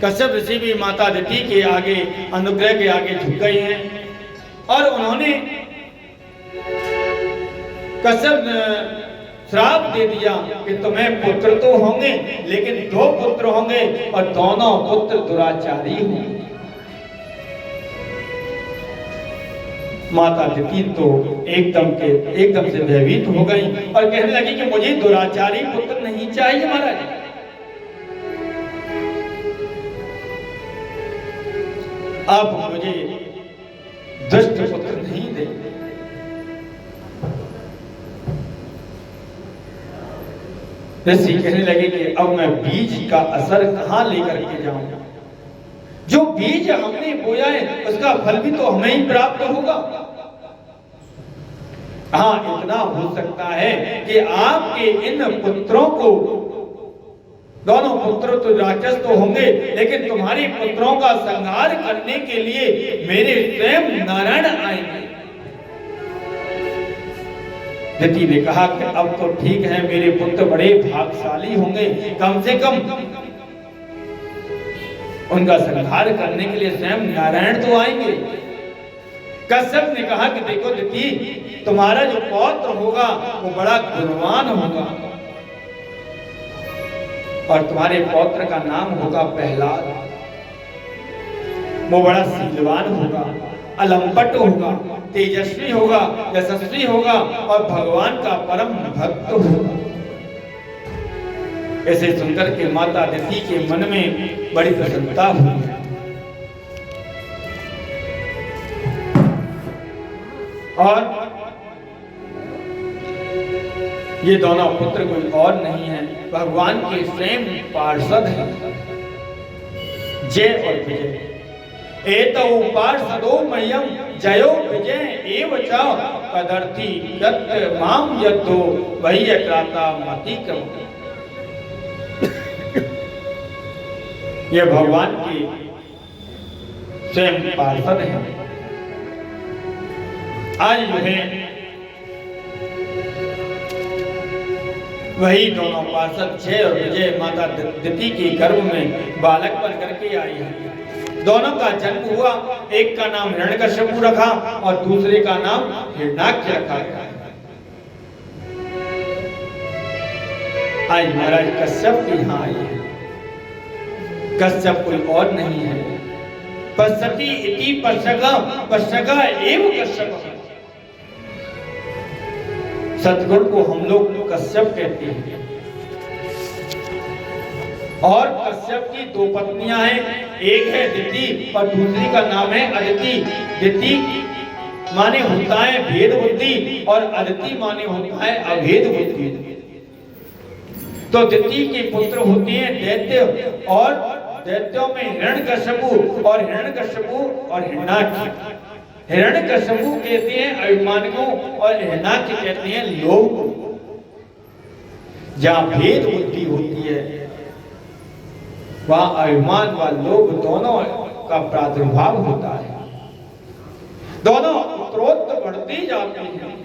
कश्यप ऋषि भी माता अदिति के आगे, अनुग्रह के आगे झुक गए हैं और उन्होंने कश्यप श्राप दे दिया कि तुम्हें पुत्र तो होंगे लेकिन 2 पुत्र होंगे और दोनों पुत्र दुराचारी होंगे। माता अदिति तो एकदम से भयभीत हो गई और कहने लगी कि मुझे दुराचारी पुत्र नहीं चाहिए महाराज। अब मुझे दुष्ट पुत्र नहीं दे। ऋषि कहने लगे कि अब मैं बीज का असर कहां लेकर के जाऊं? जो बीज हमने बोया है उसका फल भी तो हमें ही प्राप्त होगा। हाँ, इतना हो सकता है कि आपके इन पुत्रों को, दोनों पुत्र तो राक्षस तो होंगे लेकिन तुम्हारे पुत्रों का संहार करने के लिए मेरे स्वयं नारायण आएंगे। अदिति ने कहा कि अब तो ठीक है, मेरे पुत्र बड़े भाग्यशाली होंगे, कम से कम उनका संहार करने के लिए स्वयं नारायण तो आएंगे। कश्यप ने कहा कि देखो अदिति, तुम्हारा जो पौत्र होगा वो बड़ा गुणवान होगा और तुम्हारे पौत्र का नाम होगा प्रहलाद। वो बड़ा शीलवान होगा, अलंपट होगा, तेजस्वी होगा, यशस्वी होगा और भगवान का परम भक्त होगा। ऐसे सुनकर के माता अदिति के मन में बड़ी प्रसन्नता हुई। और ये दोनों पुत्र कोई और नहीं है, भगवान के स्वयं पार्षद हैं, जय और विजय। एतौ पार्षदो मह्यम जयो विजय एव च कदर्थी यत् माम यद्धो वह्यक्राता मतिक्रम। ये भगवान के स्वयं पार्षद हैं। आज जो है वही दोनों पार्षद जय और विजय माता अदिति के गर्भ में बालक बन करके आई है। दोनों का जन्म हुआ, एक का नाम हिरण्यकश्यप रखा और दूसरे का नाम हिरण्याक्ष रखा गया। आज महाराज कश्यप के यहाँ आई है। कश्यप कोई और नहीं है, पश्यति इति पश्यगा एव कश्यप। सतगुरु को हम लोग कश्यप कहते हैं। और कश्यप की 2 पत्नियां हैं, एक है दिति और दूसरी का नाम है अदिति। दिति माने होता है भेद बुद्धि और अदिति माने होता है अभेद बुद्धि। तो दिति के पुत्र होते हैं दैत्य और दैत्यों में हिरण्यकश्यप और हिरण्याक्ष। हिरण्यकश्यप कहते हैं अभिमान को और हिरण्याक्ष कहते हैं लोभ को। जहाँ भेद बुद्धि होती है वहाँ अभिमान व लोभ दोनों का प्रादुर्भाव होता है, दोनों उत्तरोत्तर बढ़ते जाते हैं।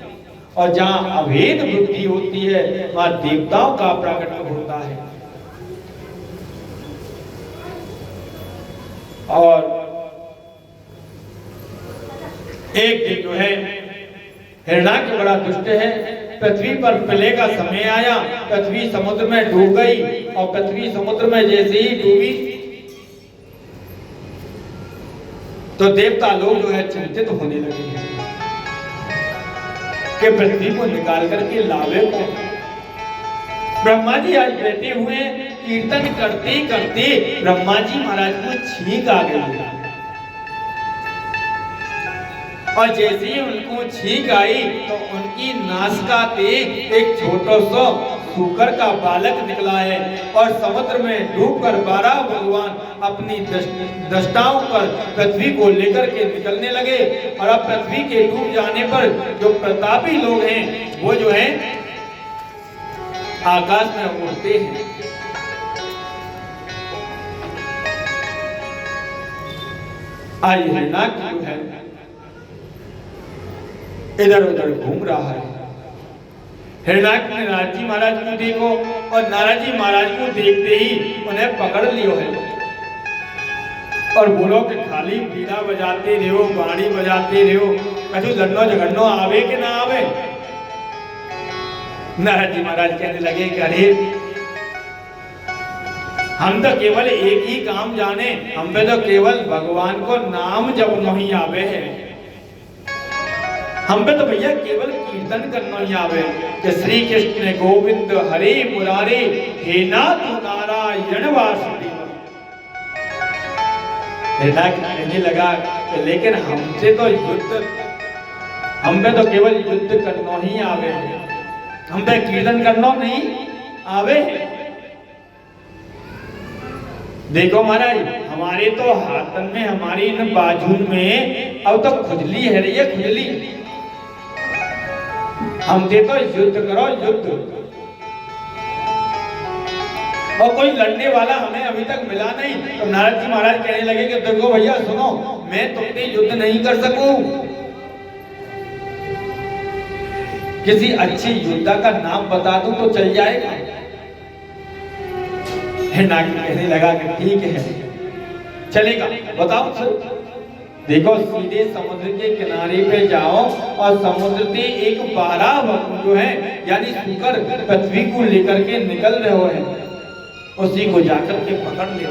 और जहाँ अभेद बुद्धि होती है वहाँ देवताओं का प्रकट होता है। और एक दिन जो है हिरण्याक्ष बड़ा दुष्ट है, पृथ्वी पर प्रलय का समय आया, पृथ्वी समुद्र में डूब गई और पृथ्वी समुद्र में जैसे ही डूबी तो देवता लोग जो है चिंतित होने लगे कि पृथ्वी को निकाल करके लावे को। ब्रह्मा जी आज बैठे हुए कीर्तन करते करते ब्रह्मा जी महाराज को छींक आ गई और जैसे ही उनको छींक आई तो उनकी नासिका से एक छोटा सा सूकर का बालक निकला है और समुद्र में डूबकर 12 भगवान अपनी दृष्टाओं पर पृथ्वी को लेकर के निकलने लगे। और अब पृथ्वी के डूब जाने पर जो प्रतापी लोग हैं वो जो है आकाश में उड़ते हैं। आज हिरण्याक्ष जो है इधर उधर घूम रहा है। हिरण्याक्ष ने नारद जी महाराज को देखो और नारद जी महाराज को देखते ही उन्हें पकड़ लियो है और बोलो कि खाली बीड़ा बजाते रहो, गाड़ी बजाते रहो, कछु लड़नो झगड़नो आवे कि ना आवे। नारद जी महाराज कहने लगे कि अरे हम तो केवल एक ही काम जाने, हम पे तो केवल भगवान को नाम जप नहीं आवे है। हम पे तो भैया केवल कीर्तन करना ही आवे कि श्री कृष्ण गोविंद हरे मुरारे हे नाथ नारायण वासुदेव। कहने लगा लेकिन हमसे तो युद्ध, हम पे तो केवल युद्ध करना ही आवे है, हम पे कीर्तन करना नहीं आवे है। देखो महाराज हमारे तो हाथन में, हमारी इन बाजू में अब तो खुजली है रही है, खुजली। हमसे तो युद्ध करो, युद्ध। और कोई लड़ने वाला हमें अभी तक मिला नहीं। तो नारद जी महाराज कहने लगे कि देखो भैया सुनो, मैं तुमसे युद्ध नहीं कर सकूं, किसी अच्छी योद्धा का नाम बता दूं तो चल जाएगा। नाग कहने लगा कि ठीक है चलेगा, बताओ सर। देखो सीधे समुद्र के किनारे पे जाओ और समुद्र से एक 12 वक्त जो है यानी सुकर पृथ्वी को लेकर के निकल रहे हैं, उसी को जाकर के पकड़ ले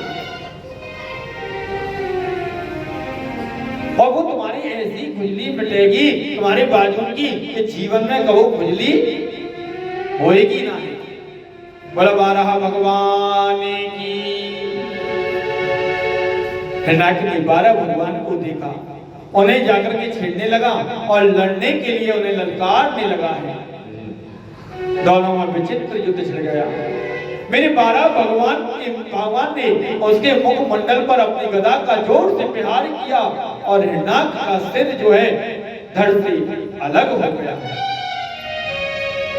और वो तुम्हारी ऐसी खुजली मिटेगी तुम्हारे बाजू की कि जीवन में कबो खुजली होएगी ना। बोला बारह भगवान की। हिरण्याक्ष ने 12 भगवान को देखा, उन्हें जाकर के छेड़ने लगा और लड़ने के लिए उन्हें ललकारने लगा है। दोनों में विचित्र युद्ध छिड़ गया। मेरे 12 भगवान ने उसके मुखमंडल पर अपनी गदा का जोर से प्रहार किया और हिरण्याक्ष का सिर जो है धड़ से अलग हो गया।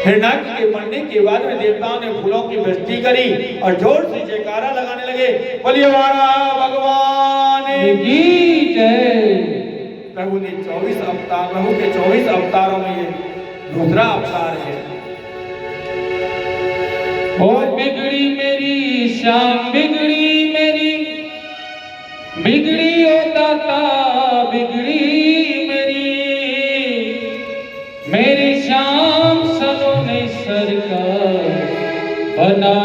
हिरण्याक्ष के मरने के बाद में देवताओं ने फूलों की वृष्टि करी और जोर से जयकारा लगाने लगे, बोलिए भगवान की जय। प्रभु ने 24 अवतार, प्रभु के 24 अवतारों में ये दूसरा अवतार है। ओ बिगड़ी मेरी शाम, बिगड़ी मेरी, बिगड़ी ओ दाता बिगड़ी मेरी शाम सलोने सरकार बना।